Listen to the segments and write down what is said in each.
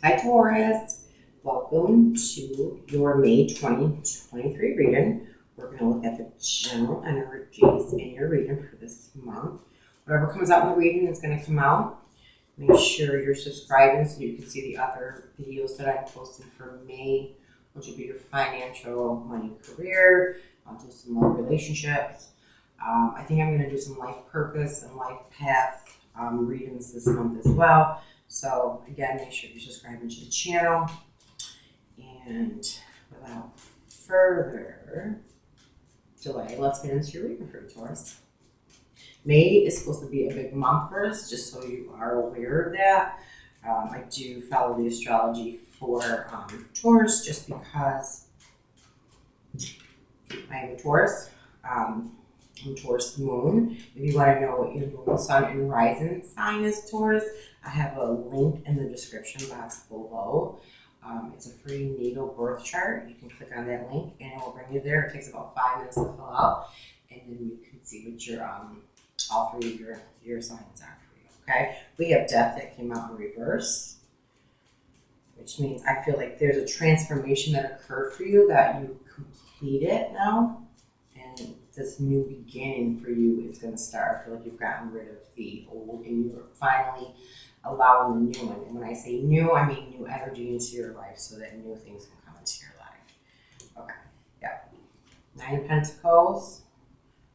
Hi Taurus, welcome to your May 2023 reading. We're going to look at the general energies in your reading for this month. Whatever comes out in the reading is going to come out. Make sure you're subscribing so you can see the other videos that I'm posting for May, which will be your financial, money, career. I'll do some love relationships. I think I'm going to do some life purpose and life path readings this month as well. So again, make sure you're subscribing to the channel. And without further delay, let's get into your reading for Taurus. May is supposed to be a big month for us, just so you are aware of that. I do follow the astrology for Taurus just because I am a Taurus. I'm Taurus moon. If you want to know what your moon, sun, and rising sign is, Taurus, I have a link in the description box below. It's a free natal birth chart. You can click on that link and it will bring you there. It takes about 5 minutes to fill out, and then you can see what your all three of your signs are for you. Okay, we have death that came out in reverse, which means I feel like there's a transformation that occurred for you that you completed now, and this new beginning for you is going to start. I feel like you've gotten rid of the old and you're finally allowing the new one. And when I say new, I mean new energy into your life so that new things can come into your life. Okay, yeah. 9 of Pentacles,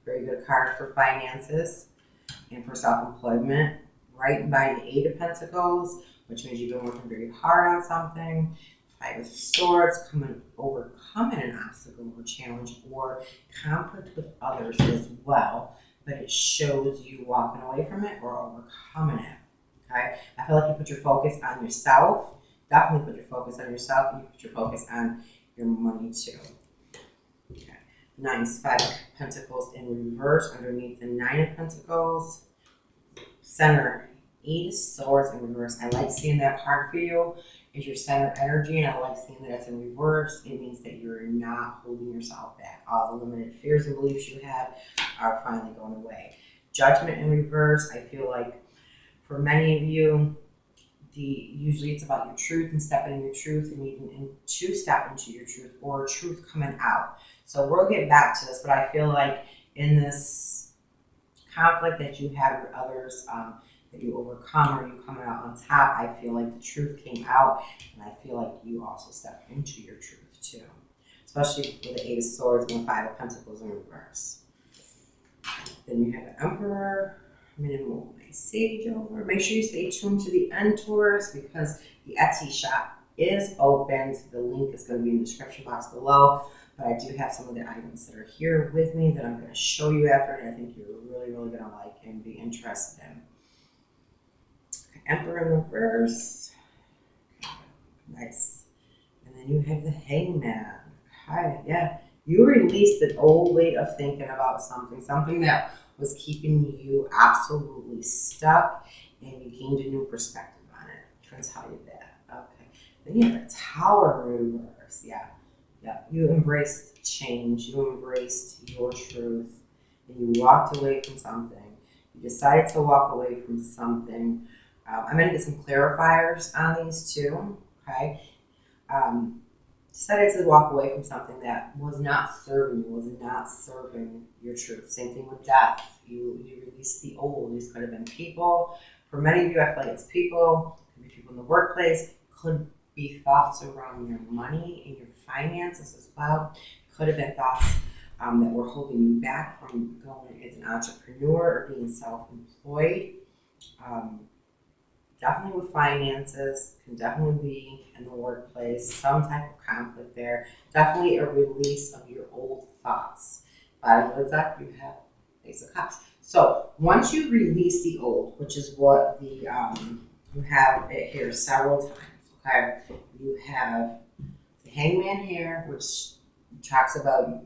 very good card for finances and for self-employment. Right by the 8 of Pentacles, which means you've been working very hard on something. 5 of Swords, overcoming an obstacle or challenge or conflict with others as well, but it shows you walking away from it or overcoming it. Okay, I feel like you put your focus on yourself. Definitely put your focus on yourself, and you put your focus on your money too. Okay, 9 of Pentacles in reverse underneath the 9 of Pentacles. Center, 8 of Swords in reverse. I like seeing that card for you. Is your center energy, and I like seeing that it's in reverse. It means that you're not holding yourself back. All the limited fears and beliefs you have are finally going away. Judgment in reverse, I feel like for many of you, usually it's about your truth and stepping in your truth, and even to step into your truth or truth coming out. So we'll get back to this, but I feel like in this conflict that you have with others, that you overcome or you coming out on top, I feel like the truth came out, and I feel like you also stepped into your truth too. Especially with the 8 of Swords and the 5 of Pentacles in reverse. Then you have the Emperor. I'm going to move my sage over. Make sure you stay tuned to the end, Taurus, because the Etsy shop is open. So the link is going to be in the description box below. But I do have some of the items that are here with me that I'm going to show you after, and I think you're really, really going to like and be interested in. Emperor in reverse. Nice. And then you have the Hangman. Okay, yeah. You released an old way of thinking about something that was keeping you absolutely stuck, and you gained a new perspective on it. I'm trying to tell you that. Okay. Then you have the Tower in reverse. Yeah. Yeah. You embraced change. You embraced your truth, and you walked away from something. You decided to walk away from something. I'm going to get some clarifiers on these too, okay? Decided to walk away from something that was not serving you, was not serving your truth. Same thing with death. You released the old. These could have been people. For many of you, I feel like it's people. Could be people in the workplace. Could be thoughts around your money and your finances as well. Could have been thoughts that were holding you back from going as an entrepreneur or being self-employed. Definitely with finances, can definitely be in the workplace, some type of conflict there. Definitely a release of your old thoughts. Bottom of the deck, you have Ace of Cups. So once you release the old, which is what the you have it here several times. Okay, you have the Hangman here, which talks about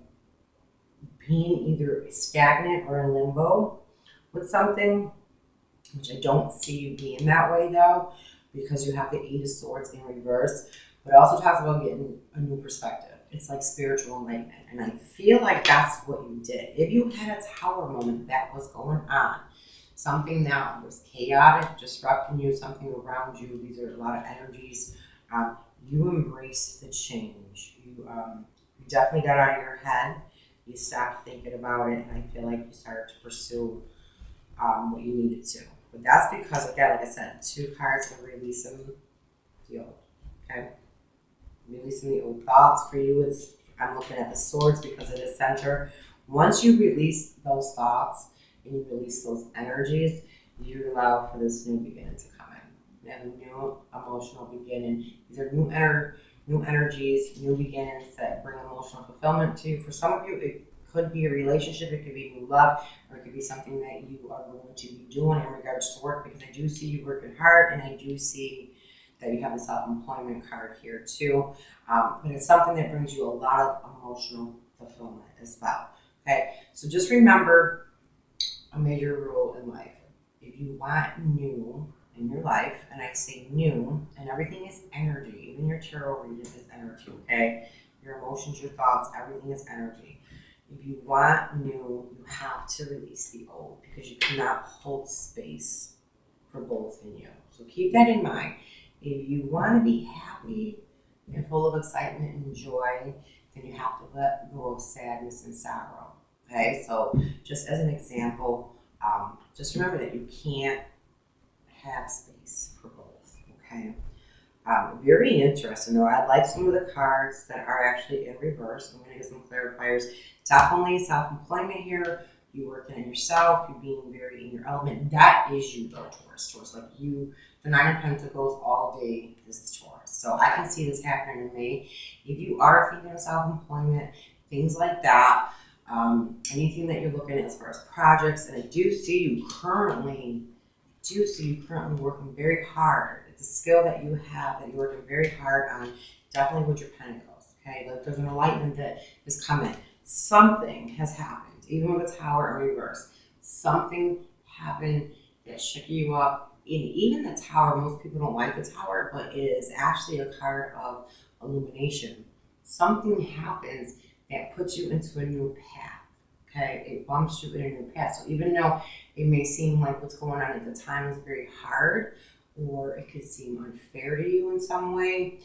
being either stagnant or in limbo with something, which I don't see you being that way though, because you have the 8 of Swords in reverse. But it also talks about getting a new perspective. It's like spiritual enlightenment. And I feel like that's what you did. If you had a Tower moment that was going on, something that was chaotic, disrupting you, something around you, these are a lot of energies You embrace the change. You definitely got out of your head. You stopped thinking about it, and I feel like you started to pursue what you needed to. But that's because, again, like I said, 2 cards are releasing the old. Okay? Releasing the old thoughts for you. I'm looking at the swords because it is center. Once you release those thoughts and you release those energies, you allow for this new beginning to come in. And a new emotional beginning. These are new energies, new beginnings that bring emotional fulfillment to you. For some of you, it could be a relationship, it could be new love, or it could be something that you are going to be doing in regards to work, because I do see you working hard, and I do see that you have the self-employment card here too. But it's something that brings you a lot of emotional fulfillment as well. Okay, so just remember a major rule in life. If you want new in your life, and I say new, and everything is energy, even your tarot reading is energy, okay? Your emotions, your thoughts, everything is energy. If you want new, you have to release the old, because you cannot hold space for both in you. So keep that in mind. If you want to be happy and full of excitement and joy, then you have to let go of sadness and sorrow. Okay, so just as an example, just remember that you can't have space for both. Okay, very interesting though. I like some of the cards that are actually in reverse. I'm going to get some clarifiers. Definitely self-employment here. You working on yourself. You being very in your element. That is you though, Taurus. Taurus, like you. The 9 of Pentacles all day is Taurus. So I can see this happening in May. If you are thinking of self-employment, things like that, anything that you're looking at as far as projects, and I do see you currently working very hard. It's a skill that you have that you're working very hard on, definitely with your Pentacles. Okay, like there's an enlightenment that is coming. Something has happened, even with the Tower in reverse. Something happened that shook you up. Even the Tower, most people don't like the Tower, but it is actually a card of illumination. Something happens that puts you into a new path. Okay, it bumps you in a new path. So even though it may seem like what's going on at the time is very hard, or it could seem unfair to you in some way,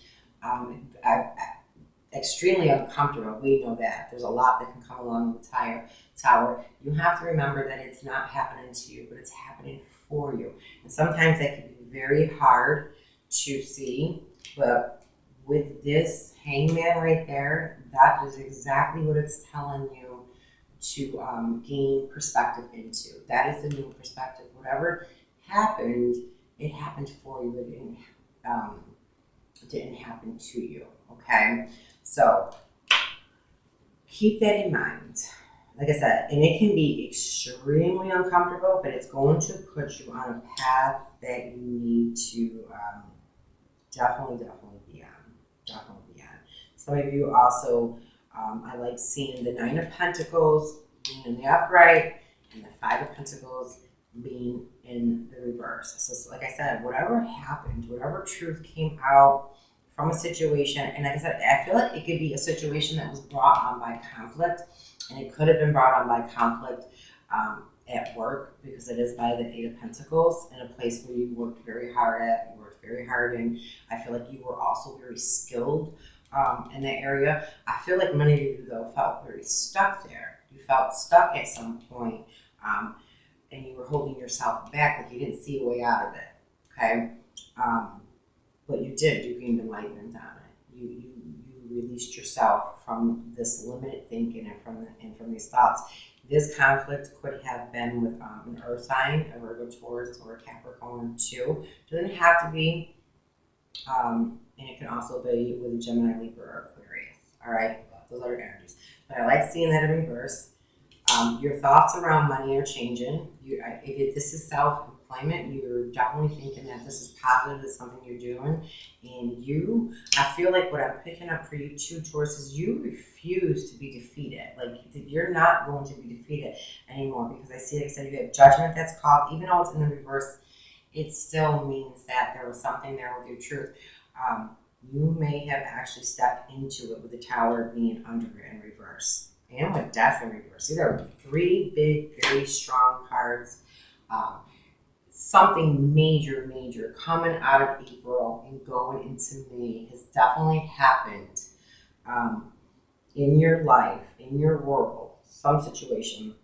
extremely uncomfortable. We know that. There's a lot that can come along with the Tower. You have to remember that it's not happening to you, but it's happening for you. And sometimes that can be very hard to see, but with this Hangman right there, that is exactly what it's telling you to gain perspective into. That is the new perspective. Whatever happened, it happened for you. It didn't happen to you. Okay, so keep that in mind. Like I said, and it can be extremely uncomfortable, but it's going to put you on a path that you need to definitely be on. Definitely be on. Some of you also, I like seeing the 9 of Pentacles being in the upright and the 5 of Pentacles being in the reverse. So like I said, whatever happened, whatever truth came out from a situation, and like I said, I feel like it could be a situation that was brought on by conflict, and it could have been brought on by conflict at work, because it is by the 8 of Pentacles, in a place where you worked very hard at, you worked very hard in. I feel like you were also very skilled in that area. I feel like many of you, though, felt very stuck there. You felt stuck at some point, and you were holding yourself back, like you didn't see a way out of it, okay? But you did. You gained enlightenment on it. You released yourself from this limited thinking and from these thoughts. This conflict could have been with an earth sign, a Virgo, Taurus, or a Capricorn too. It doesn't have to be, and it can also be with a Gemini, Libra, or Aquarius. All right, those other energies. But I like seeing that in reverse. Your thoughts around money are changing. If this is self-employment, you're definitely thinking that this is positive, it's something you're doing. And I feel like what I'm picking up for you too, Taurus, is you refuse to be defeated. Like, you're not going to be defeated anymore, because I see, like I said, you have judgment that's called, even though it's in the reverse, it still means that there was something there with your truth. You may have actually stepped into it with the Tower being under it in reverse. And with Death in reverse. These are 3 big, very strong cards. something major coming out of April and going into May has definitely happened in your life, in your world, some situation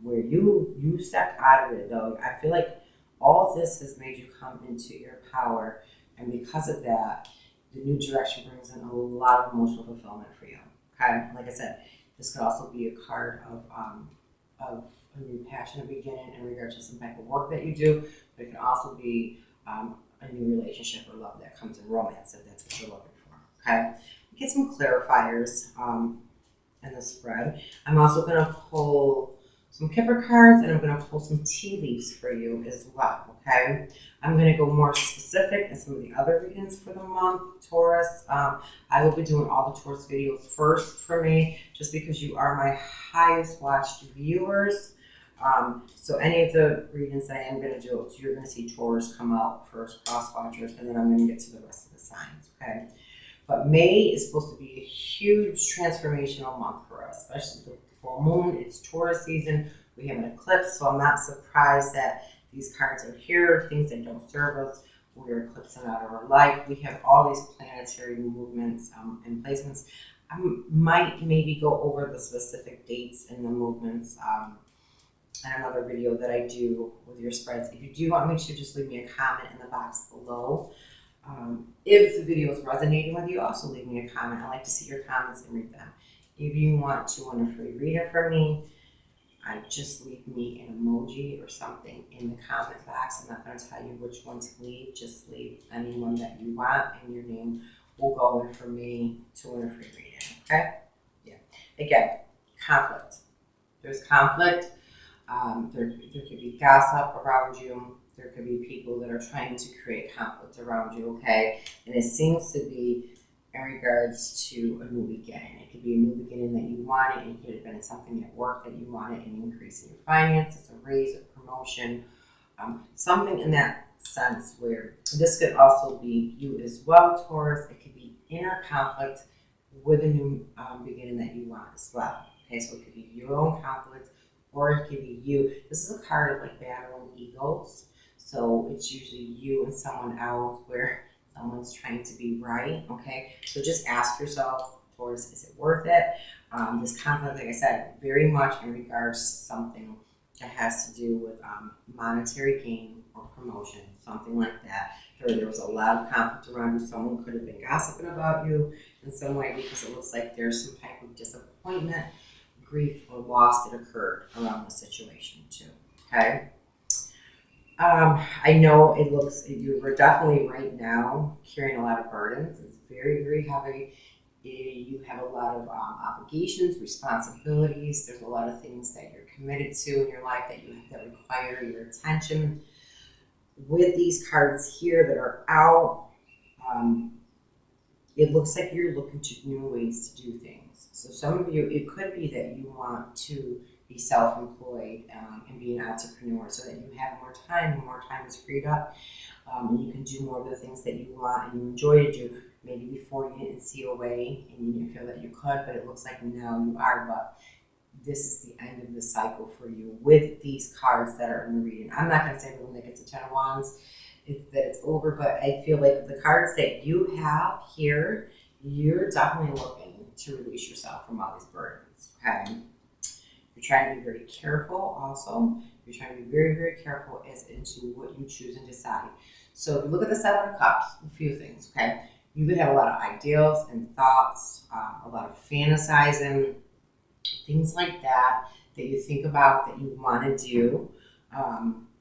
where you stepped out of it. Though I feel like all of this has made you come into your power, and because of that, the new direction brings in a lot of emotional fulfillment for you. Okay, like I said, this could also be a card of a new passion beginning in regards to some type of work that you do, but it can also be a new relationship or love that comes in romance, if that's what you're looking for. Okay, get some clarifiers in the spread. I'm also going to pull some Kipper cards, and I'm going to pull some tea leaves for you as well. Okay, I'm going to go more specific in some of the other readings for the month, Taurus. I will be doing all the Taurus videos first for me, just because you are my highest watched viewers. So any of the readings that I am going to do, you're going to see Taurus come out first, cross watchers, and then I'm going to get to the rest of the signs. Okay. But May is supposed to be a huge transformational month for us, especially the full moon. It's Taurus season. We have an eclipse, so I'm not surprised that these cards are here, things that don't serve us. We're eclipsing out of our life. We have all these planetary movements and placements. I might maybe go over the specific dates and the movements in another video that I do with your spreads. If you do want me to, just leave me a comment in the box below. If the video is resonating with you, also leave me a comment. I like to see your comments and read them. If you want to win a free reading from me, just leave me an emoji or something in the comment box. I'm not going to tell you which one to leave. Just leave anyone that you want, and your name will go in for me to win a free reading. Okay? Yeah. Again, conflict. There's conflict. There could be gossip around you. There could be people that are trying to create conflict around you, okay? And it seems to be in regards to a new beginning. It could be a new beginning that you wanted. It could have been something at work that you wanted, an increase in your finances, a raise, a promotion, something in that sense where this could also be you as well, Taurus. It could be inner conflict with a new beginning that you want as well. Okay, so it could be your own conflict, or it could be you. This is a card of like battling egos. So it's usually you and someone else where someone's trying to be right, okay? So just ask yourself, Taurus, is it worth it? This conflict, like I said, very much in regards to something that has to do with monetary gain or promotion, something like that. There was a lot of conflict around you. Someone could have been gossiping about you in some way because it looks like there's some type of disappointment, grief, or loss that occurred around the situation too, okay? I know it looks, you were definitely right now carrying a lot of burdens. It's very heavy. You have a lot of obligations, responsibilities. There's a lot of things that you're committed to in your life that require your attention. With these cards here that are out, it looks like you're looking to new ways to do things. So some of you, it could be that you want to be self-employed and be an entrepreneur so that you have more time is freed up, and you can do more of the things that you want and you enjoy to do. Maybe before you didn't see a way and you didn't feel that you could, but it looks like now you are. But this is the end of the cycle for you with these cards that are in the reading. I'm not going to say the one that gets a 10 of Wands that it's over, but I feel like the cards that you have here, you're definitely looking to release yourself from all these burdens, okay? You're trying to be very careful also. You're trying to be very careful as into what you choose and decide. So if you look at the Seven of Cups, a few things, okay? You could have a lot of ideals and thoughts, a lot of fantasizing, things like that you think about that you want to do,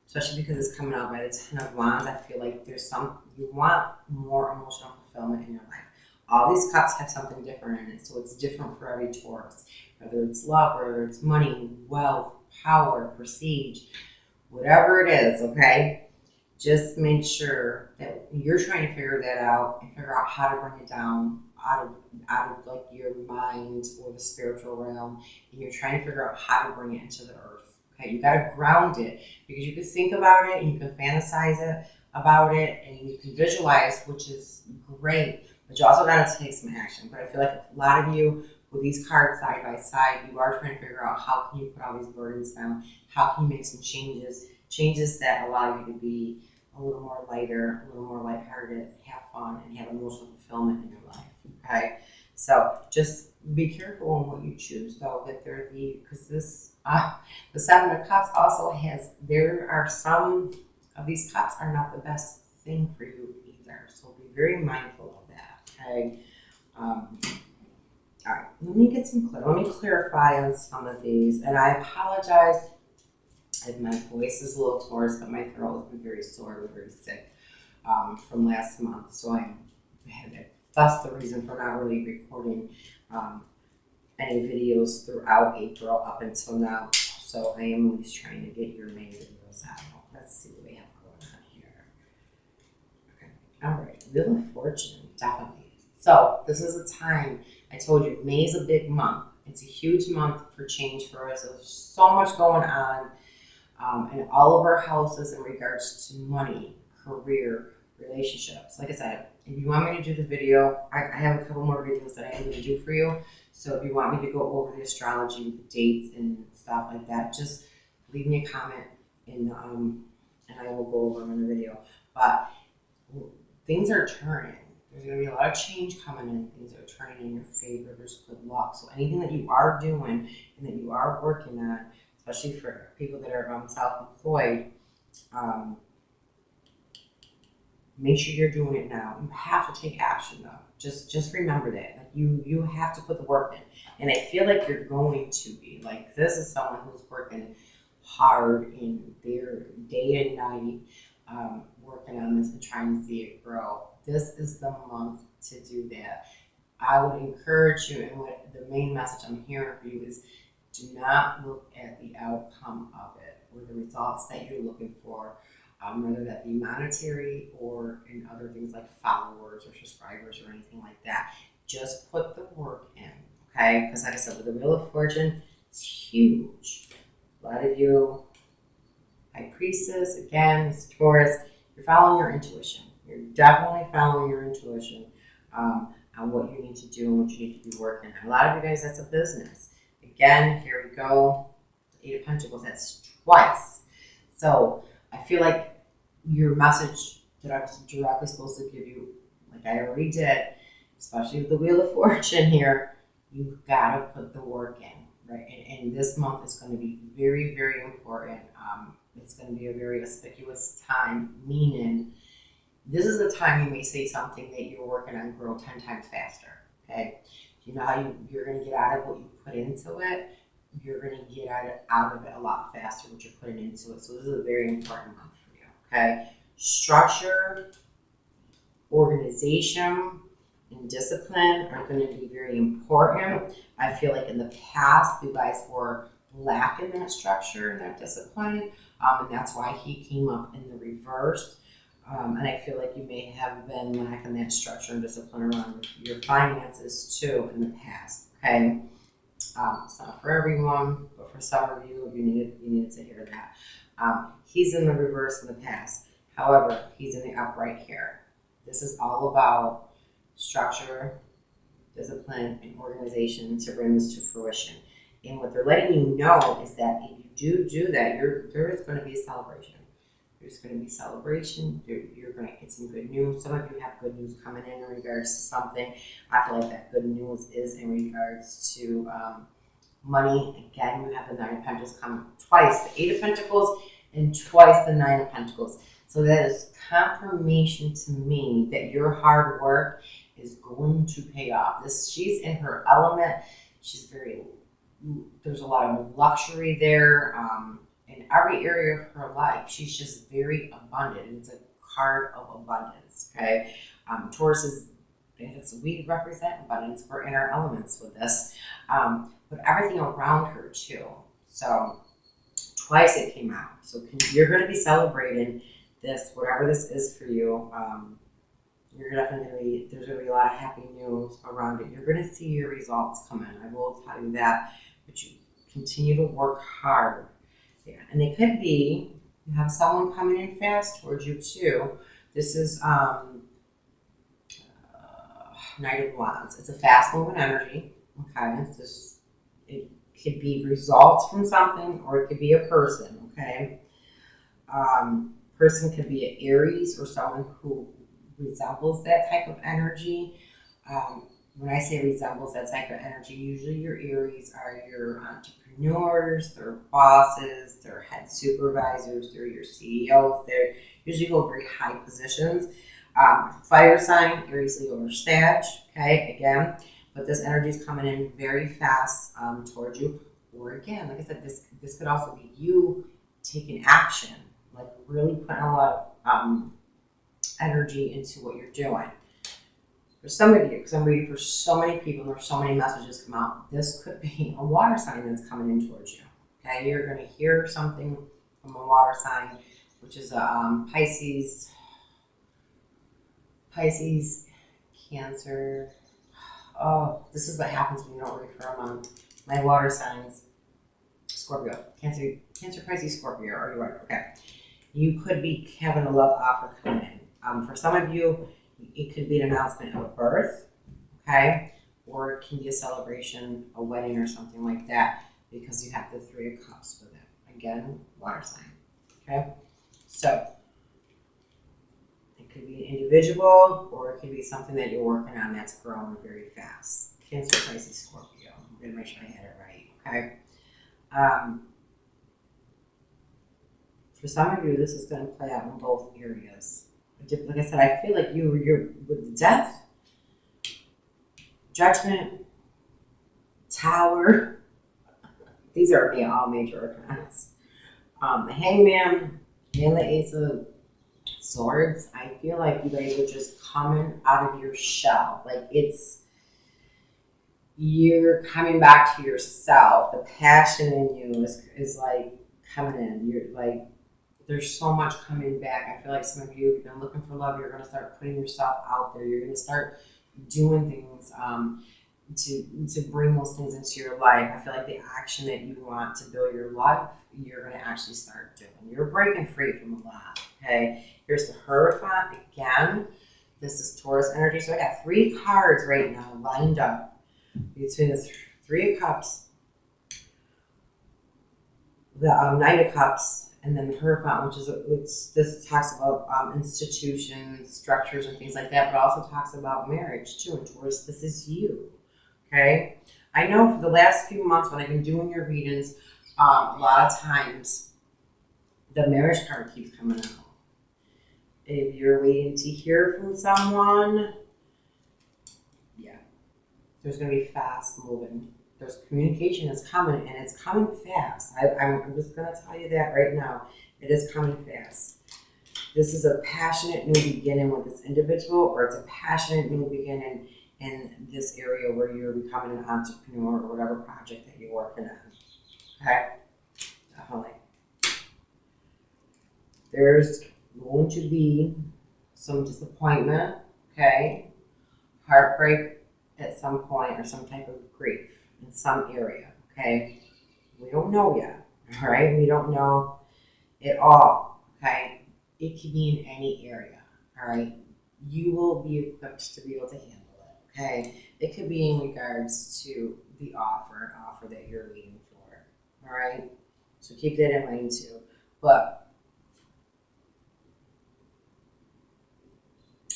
especially because it's coming out by the 10 of Wands. I feel like you want more emotional fulfillment in your life. All these cups have something different in it, so it's different for every Taurus. Whether it's love, whether it's money, wealth, power, prestige, whatever it is, okay? Just make sure that you're trying to figure that out and figure out how to bring it down out of like your mind or the spiritual realm, and you're trying to figure out how to bring it into the earth. Okay, you got to ground it, because you can think about it and you can fantasize about it and you can visualize, which is great, but you also got to take some action. But I feel like a lot of you, with these cards side by side, you are trying to figure out how can you put all these burdens down, how can you make some changes changes that allow you to be a little more lighter, a little more lighthearted, have fun, and have emotional fulfillment in your life. Okay, so just be careful on what you choose, though. That because this the Seven of Cups also has, there are some of these cups are not the best thing for you either. So be very mindful of that. Okay. All right. Let me clarify on some of these, and I apologize if my voice is a little hoarse, but my throat has been very sore. I'm very sick from last month, so I had that. That's the reason for not really recording any videos throughout April up until now. So I am always trying to get your main videos out. Let's see what we have going on here. Okay. All right. Wheel of Fortune, definitely. So this is a time, I told you, May is a big month. It's a huge month for change for us. There's so much going on in all of our houses in regards to money, career, relationships. Like I said, if you want me to do the video, I have a couple more videos that I am going to do for you. So if you want me to go over the astrology, the dates and stuff like that, just leave me a comment and I will go over them in the video. But things are turning. There's going to be a lot of change coming in. Things are turning in your favor. There's good luck. So anything that you are doing and that you are working on, especially for people that are self-employed, make sure you're doing it now. You have to take action, though. Just remember that. Like you have to put the work in. And I feel like you're going to be. Like, this is someone who's working hard in their day and night, working on this and trying to see it grow. This is the month to do that. I would encourage you, and what the main message I'm hearing for you is, do not look at the outcome of it or the results that you're looking for, whether that be monetary or in other things like followers or subscribers or anything like that. Just put the work in, okay? Because like I said, with the Wheel of Fortune, it's huge. A lot of you, High Priestess, again, it's Taurus, you're following your intuition. You're definitely following your intuition on what you need to do and what you need to be working on. A lot of you guys, that's a business. Again, here we go. Eight of Pentacles, that's twice. So I feel like your message that I was directly supposed to give you, like I already did, especially with the Wheel of Fortune here, you've got to put the work in, right? And this month is going to be very, very important. It's going to be a very auspicious time, meaning this is the time you may say something that you're working on grow 10 times faster, okay? You know how you're going to get out of what you put into it? You're going to get out of it a lot faster what you're putting into it. So this is a very important month for you, okay? Structure, organization, and discipline are going to be very important. I feel like in the past, you guys were lacking that structure and that discipline, and that's why he came up in the reverse. And I feel like you may have been lacking that structure and discipline around your finances too in the past, okay? It's not for everyone, but for some of you, you needed to hear that. He's in the reverse in the past. However, he's in the upright here. This is all about structure, discipline, and organization to bring this to fruition. And what they're letting you know is that if you do that, there is going to be a celebration. There's going to be celebration. You're going to get some good news. Some of you have good news coming in regards to something. I feel like that good news is in regards to money. Again, you have the Nine of Pentacles come twice, the Eight of Pentacles, and twice the Nine of Pentacles. So that is confirmation to me that your hard work is going to pay off. She's in her element. There's a lot of luxury there. In every area of her life, she's just very abundant. It's a card of abundance, okay? Taurus we represent abundance. We're in our elements with this. But everything around her, too. So, twice it came out. So, you're going to be celebrating this, whatever this is for you. There's going to be a lot of happy news around it. You're going to see your results come in. I will tell you that. But you continue to work hard. Yeah, and they could be, you have someone coming in fast towards you too. This is Knight of Wands. It's a fast moving energy. Okay, it could be results from something, or it could be a person. Okay, Person could be an Aries or someone who resembles that type of energy. When I say resembles that type of energy, usually your Aries are your entrepreneurs, they're bosses, they're head supervisors, they're your CEOs, they usually hold very high positions. Fire sign, Aries, Leo, or Sag, okay, again, but this energy is coming in very fast towards you. Or again, like I said, this could also be you taking action, like really putting a lot of energy into what you're doing. For some of you, because I'm reading for so many people and there's so many messages come out, this could be a water sign that's coming in towards you. Okay, you're going to hear something from a water sign, which is a Pisces, Cancer. Oh, this is what happens when you don't read for my water signs. Scorpio, Cancer, Pisces, Scorpio. Are you right? Okay. You could be having a love offer come in. For some of you, it could be an announcement of a birth, okay? Or it can be a celebration, a wedding or something like that, because you have the Three of Cups with it. Again, water sign, okay? So, it could be an individual or it could be something that you're working on that's growing very fast. Cancer, Pisces, Scorpio. I'm going to make sure I had it right, okay? For some of you, this is going to play out in both areas. Like I said, I feel like you're with death, judgment, tower. These are all major arcanas. The hangman and the ace of swords. I feel like you guys are just coming out of your shell. Like you're coming back to yourself. The passion in you is like coming in. You're like, there's so much coming back. I feel like some of you have been looking for love. You're going to start putting yourself out there. You're going to start doing things to bring those things into your life. I feel like the action that you want to build your life, you're going to actually start doing. You're breaking free from a lot, okay? Here's the Hierophant again. This is Taurus energy. So I got 3 cards right now lined up between the Three of Cups, the Knight of Cups, and then the Hierophant, this talks about institutions, structures, and things like that, but also talks about marriage too. And Taurus, this is you, okay? I know for the last few months when I've been doing your readings, a lot of times the marriage card keeps coming out. If you're waiting to hear from someone, yeah, there's going to be fast moving. There's communication is coming, and it's coming fast. I'm just going to tell you that right now. It is coming fast. This is a passionate new beginning with this individual, or it's a passionate new beginning in this area where you're becoming an entrepreneur or whatever project that you're working on. Okay? Definitely. There's going to be some disappointment, okay? Heartbreak at some point, or some type of grief in some area, okay? We don't know yet, all right? We don't know it all, okay? It could be in any area, all right? You will be equipped to be able to handle it, okay? It could be in regards to an offer that you're waiting for, all right? So keep that in mind too. But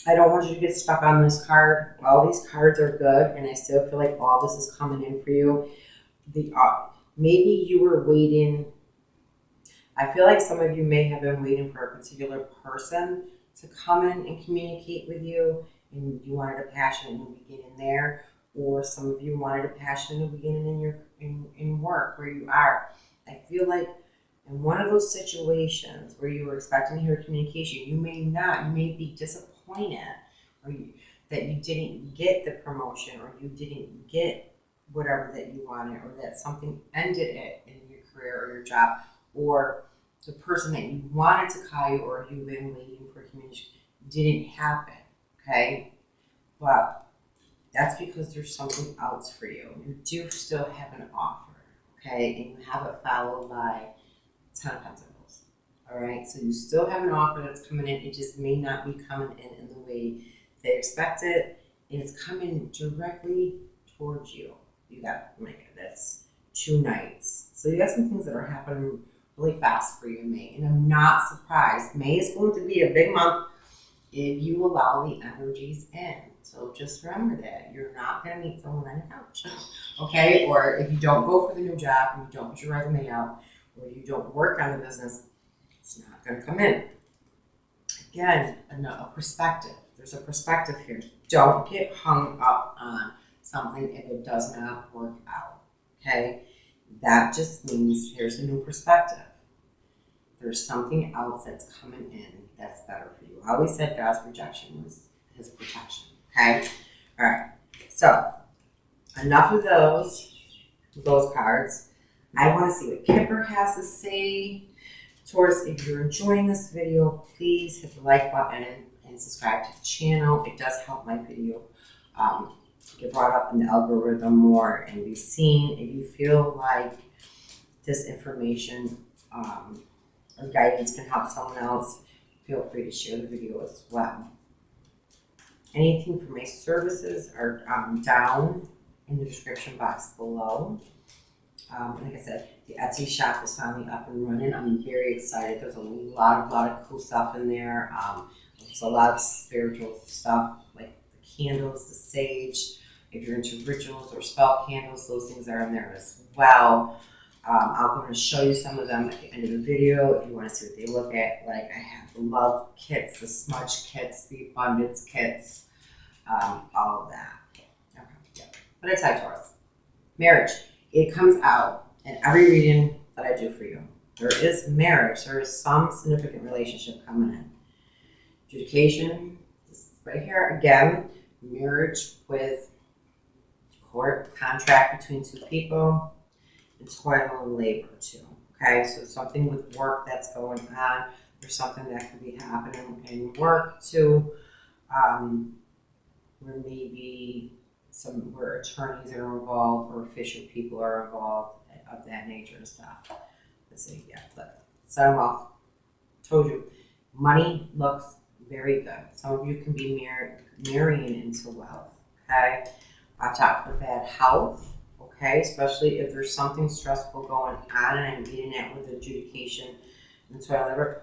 I don't want you to get stuck on this card. All these cards are good, and I still feel like all this is coming in for you. Maybe you were waiting. I feel like some of you may have been waiting for a particular person to come in and communicate with you, and you wanted a passionate new beginning there, or some of you wanted a passionate new beginning in work where you are. I feel like in one of those situations where you were expecting to hear communication, you may be disappointed, or that you didn't get the promotion, or you didn't get whatever that you wanted, or that something ended it in your career or your job, or the person that you wanted to call you or you've been waiting for communication didn't happen, okay? But that's because there's something else for you. You do still have an offer, okay? And you have it followed by 10 of Pentacles, all right? So you still have an offer that's coming in. It just may not be coming in the way they expected, and it's coming directly towards you. You got, oh my God, that's 2 Knights. So you got some things that are happening really fast for you in May. And I'm not surprised. May is going to be a big month if you allow the energies in. So just remember that. You're not going to meet someone on the couch. Okay? Or if you don't go for the new job, and you don't put your resume out, or you don't work on the business, it's not going to come in. Again, a perspective. There's a perspective here. Don't get hung up on something if it does not work out. Okay? That just means here's a new perspective. There's something else that's coming in that's better for you. I always said God's rejection was his protection. Okay? All right. So, enough of those cards. I want to see what Kipper has to say. Taurus, if you're enjoying this video, please hit the like button and subscribe to the channel. It does help my video get brought up in the algorithm more and be seen. If you feel like this information or guidance can help someone else, feel free to share the video as well. Anything for my services are down in the description box below. Like I said, the Etsy shop is finally up and running. I'm very excited. There's a lot of cool stuff in there. There's a lot of spiritual stuff like the candles, the sage. If you're into rituals or spell candles, those things are in there as well. I'm going to show you some of them at the end of the video if you want to see what they look at. Like I have the love kits, the smudge kits, the abundance kits, all of that. Okay, yeah. But it's high Taurus. Marriage. It comes out in every reading that I do for you. There is marriage. There is some significant relationship coming in. Adjudication. This is right here again. Marriage with court, contract between two people. And toil and labor too. Okay, so something with work that's going on. There's something that could be happening in work too, where maybe where attorneys are involved or official people are involved of that nature and stuff. Let's see, yeah, but set them off. Told you, money looks very good. Some of you can be marrying into wealth. Okay, watch out for bad health. Okay, especially if there's something stressful going on, and I'm getting that with adjudication and toil labor.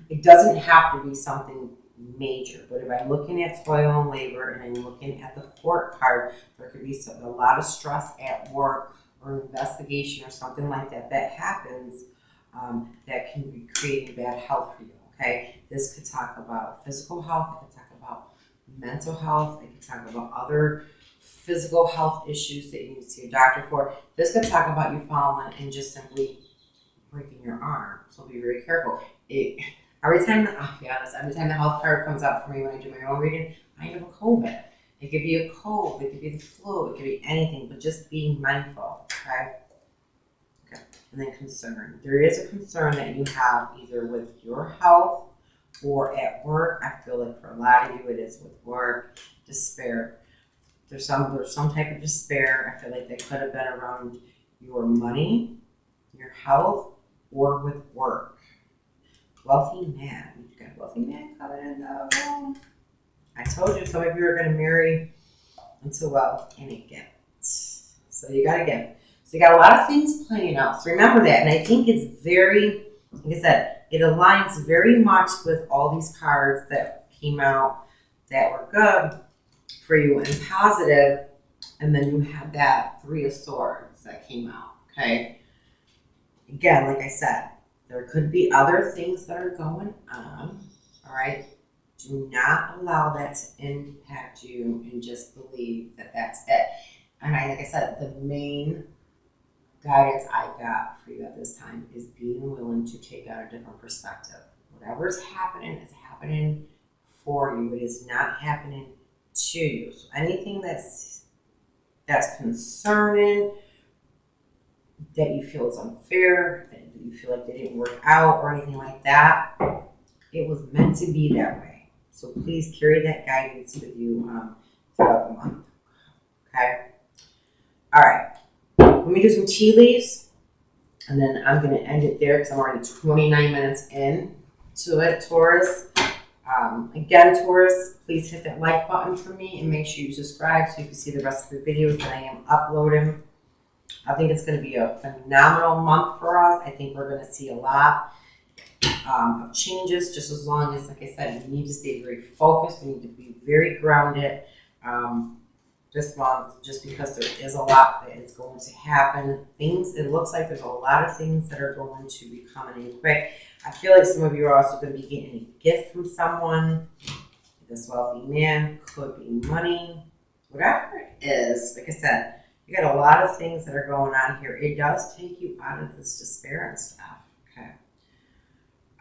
It doesn't have to be something major, but if I'm looking at toil and labor and I'm looking at the court card, there could be a lot of stress at work or investigation or something like that that happens that can be creating bad health for you. Okay, this could talk about physical health, it could talk about mental health, it could talk about other physical health issues that you need to see a doctor for. This could talk about you falling and just simply breaking your arm. So be very careful. Every time the health card comes out for me when I do my own reading, I have a COVID. It could be a cold, it could be the flu, it could be anything, but just being mindful, okay? Okay. And then concern. There is a concern that you have either with your health or at work. I feel like for a lot of you it is with work. Despair. There's some type of despair. I feel like that could have been around your money, your health, or with work. Wealthy man. You've got a wealthy man coming in the room. I told you some of you are going to marry into wealth and a gift. So you got a gift. So you got a lot of things playing out. So remember that. And I think it's very, like I said, it aligns very much with all these cards that came out that were good for you and positive, and then you had that Three of Swords that came out, okay? Again, like I said, there could be other things that are going on, all right? Do not allow that to impact you and just believe that that's it. And like I said, the main guidance I got for you at this time is being willing to take out a different perspective. Whatever's happening is happening for you. It is not happening to you. So anything that's concerning, that you feel is unfair, that you feel like they didn't work out or anything like that, it was meant to be that way. So please carry that guidance with you throughout the month. Okay? All right. Let me do some tea leaves, and then I'm going to end it there because I'm already 29 minutes in to it, Taurus. Again, Taurus, please hit that like button for me and make sure you subscribe so you can see the rest of the videos that I am uploading. I think it's going to be a phenomenal month for us. I think we're going to see a lot of changes, just as long as, like I said, we need to stay very focused. We need to be very grounded this month, just because there is a lot that is going to happen. It looks like there's a lot of things that are going to be coming in quick. I feel like some of you are also going to be getting a gift from someone. This wealthy man, could be money, whatever it is. Like I said, you got a lot of things that are going on here. It does take you out of this despair and stuff. Okay.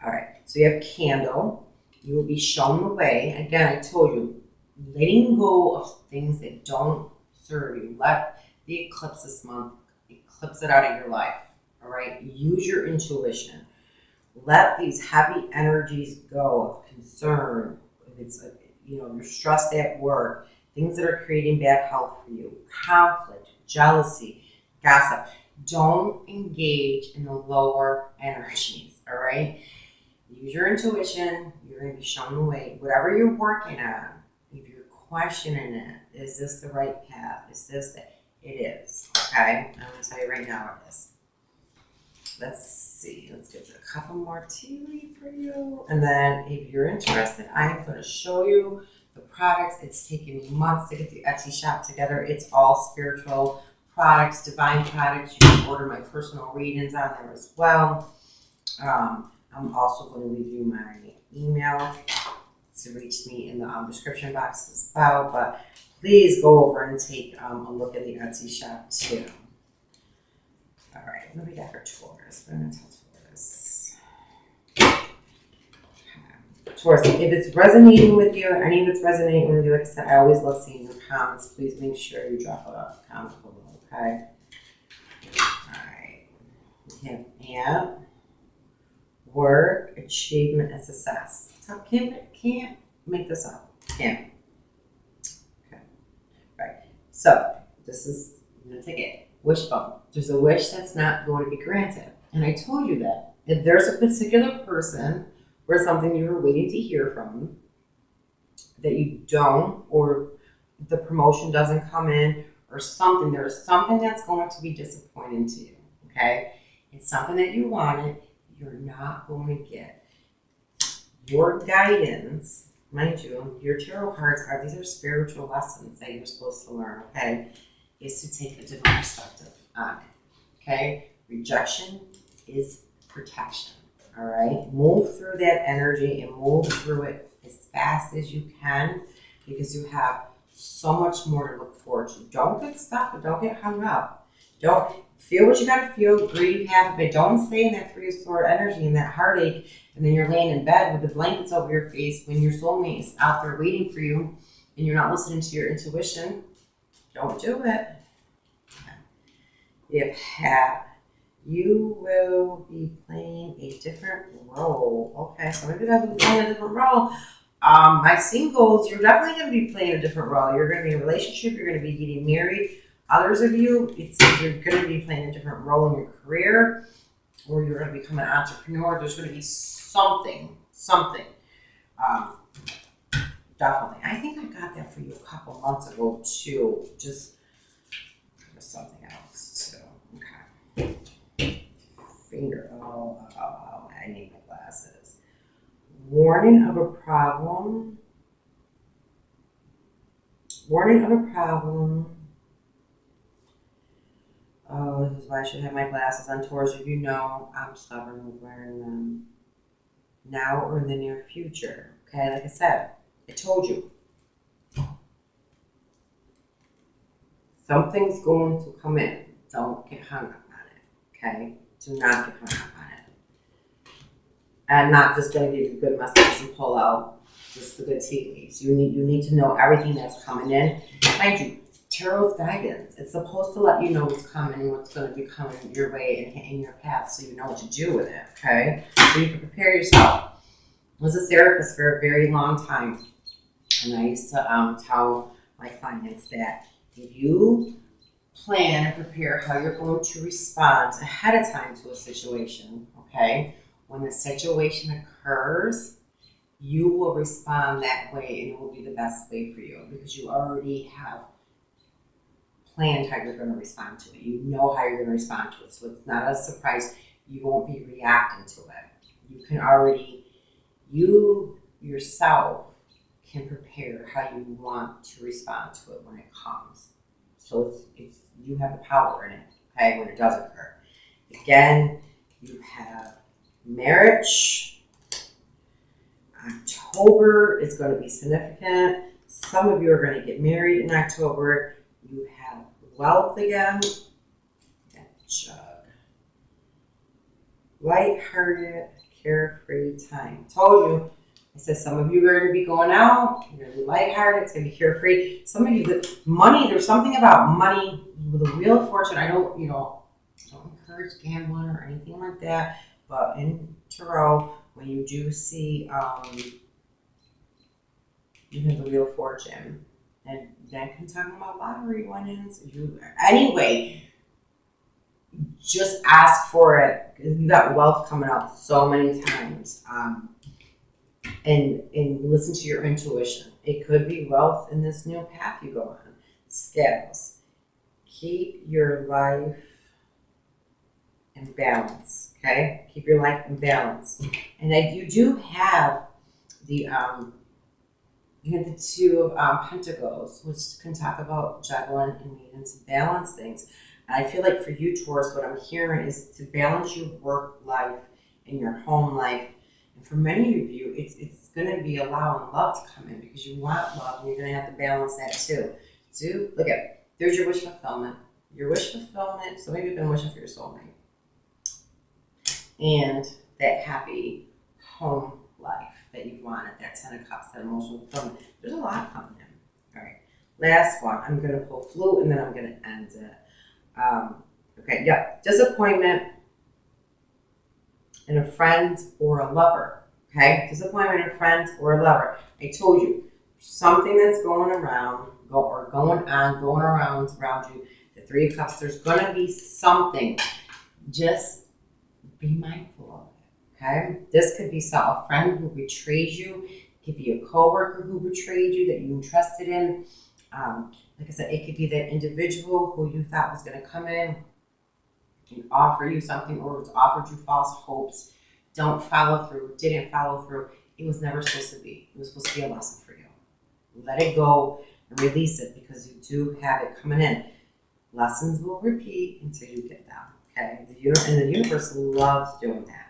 All right. So you have candle. You will be shown the way. Again, I told you, letting go of things that don't serve you. Let the eclipse this month eclipse it out of your life. All right. Use your intuition. Let these heavy energies go of concern. If it's you're stressed at work, things that are creating bad health for you, conflict, jealousy, gossip. Don't engage in the lower energies, all right? Use your intuition. You're going to be shown the way. Whatever you're working on, if you're questioning it, is this the right path? Is this it is, okay? I'm going to tell you right now it is. Let's see. Let's get a couple more tea leaves for you. And then if you're interested, I'm going to show you the products. It's taken me months to get the Etsy shop together. It's all spiritual products, divine products. You can order my personal readings on there as well. I'm also going to leave you my email to reach me in the description box as well. But please go over and take a look at the Etsy shop too. All right, what do we got for Taurus? We're going to tell Taurus. Taurus, if it's resonating with you, any of it's resonating with you, like I said, I always love seeing your comments. Please make sure you drop a comment below, okay? All right. We have amp, work, achievement, and success. So can't make this up. Can't. Okay. Right. So this is, I'm going to take it. Wishbone. There's a wish that's not going to be granted. And I told you that. If there's a particular person or something you were waiting to hear from that you don't, or the promotion doesn't come in, or something, there's something that's going to be disappointing to you, okay? It's something that you wanted, you're not going to get. Your guidance, mind you, your tarot cards these are spiritual lessons that you're supposed to learn, okay? Is to take a different perspective on it, okay? Rejection is protection, all right? Move through that energy and move through it as fast as you can, because you have so much more to look forward to. Don't get stuck, but don't get hung up. Don't feel what you gotta feel, grieve half of it. Don't stay in that 3 of Swords energy and that heartache, and then you're laying in bed with the blankets over your face when your soulmate is out there waiting for you and you're not listening to your intuition. Don't do it. If you will be playing a different role. Okay, so maybe you'll be playing a different role. My singles, you're definitely going to be playing a different role. You're going to be in a relationship. You're going to be getting married. Others of you, you're going to be playing a different role in your career, or you're going to become an entrepreneur. There's going to be something. Definitely. I think I got that for you a couple months ago too. Just something else too. Okay. Finger. Oh, I need my glasses. Warning of a problem. Warning of a problem. Oh, this is why I should have my glasses on. Taurus, if you know, I'm stubborn with wearing them. Now or in the near future. Okay, like I said, I told you. Something's going to come in. Don't get hung up on it. Okay? Do not get hung up on it. I'm not just going to give you good messages and pull out just the good tea leaves. You need to know everything that's coming in. Mind you, tarot's guidance. It's supposed to let you know what's coming and what's going to be coming your way and in your path, so you know what to do with it. Okay? So you can prepare yourself. I was a therapist for a very long time, and I used to tell my clients that if you plan and prepare how you're going to respond ahead of time to a situation, okay, when the situation occurs, you will respond that way and it will be the best way for you, because you already have planned how you're going to respond to it. You know how you're going to respond to it. So it's not a surprise. You won't be reacting to it. You can already, you yourself can prepare how you want to respond to it when it comes. So it's you have the power in it, okay, when it does occur. Again, you have marriage. October is going to be significant. Some of you are going to get married in October. You have wealth again. Jug. Lighthearted, carefree time. Told you. I said some of you are going to be going out. You're going to be lighthearted. It's going to be carefree. Some of you, the money, there's something about money with the Wheel of Fortune. I don't, don't encourage gambling or anything like that. But in Tarot, when you do see, you have the Wheel of Fortune, and that can talk about lottery winnings. Anyway, just ask for it. You got wealth coming up so many times. And listen to your intuition. It could be wealth in this new path you go on. Scales. Keep your life in balance. Okay? Keep your life in balance. And you do have the Two of Pentacles, which can talk about juggling and needing to balance things. And I feel like for you, Taurus, what I'm hearing is to balance your work life and your home life. And for many of you, it's going to be allowing love to come in because you want love and you're going to have to balance that too. So look at, there's your wish fulfillment. Your wish fulfillment, so maybe you've been wishing for your soulmate. And that happy home life that you wanted, that 10 of Cups, that emotional fulfillment. There's a lot coming in. All right, last one. I'm going to pull Flute and then I'm going to end it. Okay, yeah, disappointment in a friend or a lover. Okay, disappointment in a friend or a lover. I told you, something that's going around, going around you. The 3 of Cups, there's going to be something. Just be mindful of it. Okay, this could be a friend who betrays you. It could be a coworker who betrayed you that you entrusted in. Like I said, it could be that individual who you thought was going to come in and offer you something or was offered you false hopes. Don't follow through, didn't follow through. It was never supposed to be. It was supposed to be a lesson for you. Let it go and release it because you do have it coming in. Lessons will repeat until you get them. Okay? And the universe loves doing that.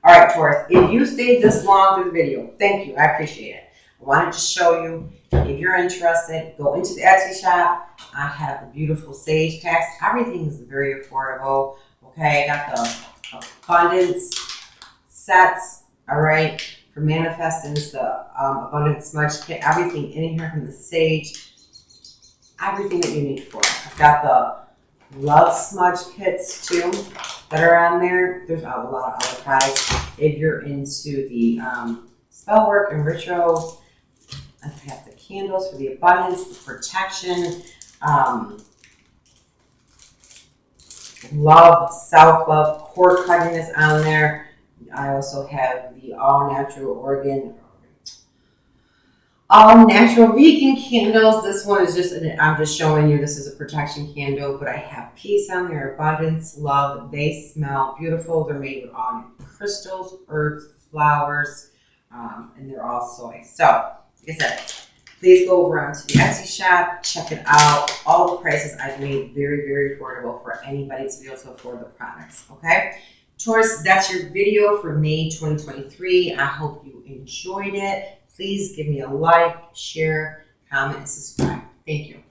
All right, Taurus, if you stayed this long through the video, thank you. I appreciate it. I wanted to show you. If you're interested, go into the Etsy shop. I have the beautiful sage packs. Everything is very affordable. Okay, I got the abundance sets. All right, for manifesting, it's the abundance smudge kit. Everything in here from the sage. Everything that you need for it. I've got the love smudge kits too that are on there. There's a lot of other products. If you're into the spell work and rituals, I have the candles for the abundance, the protection, love, self-love, cord cutting is on there. I also have the all-natural vegan candles. This one is I'm just showing you, this is a protection candle, but I have peace on there, abundance, love. They smell beautiful. They're made with all crystals, herbs, flowers, and they're all soy. So, like I said, please go over onto the Etsy shop, check it out. All the prices I've made very, very affordable for anybody to be able to afford the products, okay? Taurus, that's your video for May 2023. I hope you enjoyed it. Please give me a like, share, comment, and subscribe. Thank you.